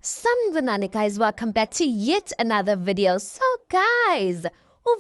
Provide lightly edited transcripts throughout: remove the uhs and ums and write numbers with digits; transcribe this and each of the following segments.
Sanibonani guys, welcome back to yet another video. So guys,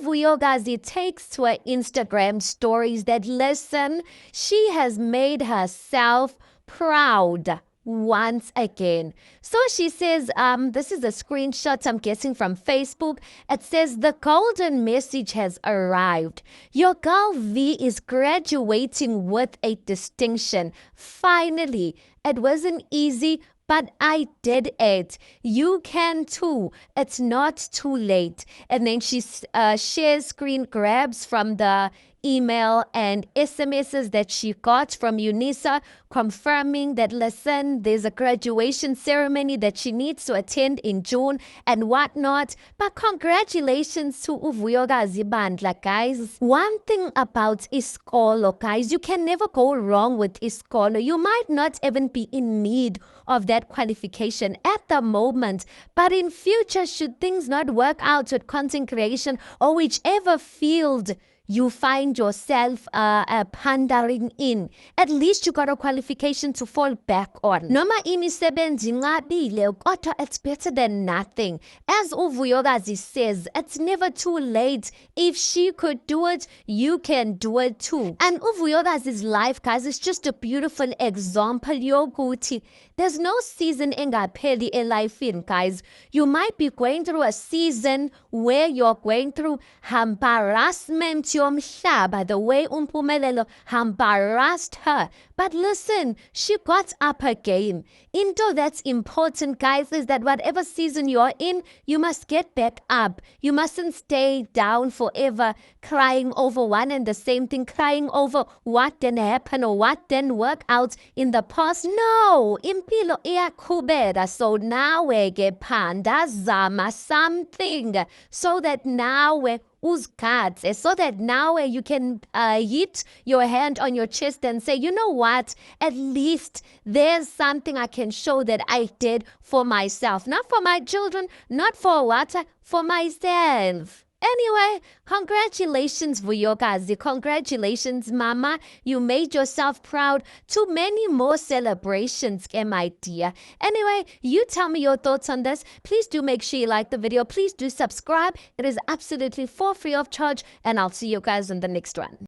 Vuyokazi takes to her Instagram stories that listen, she has made herself proud once again. So she says, this is a screenshot I'm guessing from Facebook. It says the golden message has arrived. Your girl V is graduating with a distinction. Finally, it wasn't easy, but I did it. You can too. It's not too late. And then she shares screen grabs from the email and SMSs that she got from UNISA confirming that, listen, there's a graduation ceremony that she needs to attend in June and whatnot. But congratulations to Vuyokazi Bandla, guys. One thing about isikolo, guys, you can never go wrong with isikolo. You might not even be in need of that qualification at the moment, but in future, should things not work out with content creation or whichever field you find yourself pandering in, at least you got a qualification to fall back on. Noma imisebenzi inqabile, kodwa it's better than nothing. As Vuyokazi says, it's never too late. If she could do it, you can do it too. And Vuyokazi's life, guys, is just a beautiful example yokuthi there's no season engapheli elifini, guys. You might be going through a season where you're going through embarrassment yomhlaba, the way Umpumelelo embarrassed her. But listen, she got up her game. Into that's important, guys, is that whatever season you're in, you must get back up. You mustn't stay down forever, crying over one and the same thing, crying over what didn't happen or what didn't work out in the past. No, impilo iyaqhubeka. So now we get panda zama something so that now we uzgadze, so that now you can hit your hand on your chest and say, you know what, at least there's something I can show that I did for myself, not for my children, not for what, for myself. Anyway, congratulations, Vuyokazi. Congratulations, Mama. You made yourself proud. Too many more celebrations, my dear. Anyway, you tell me your thoughts on this. Please do make sure you like the video. Please do subscribe. It is absolutely for free of charge. And I'll see you guys in the next one.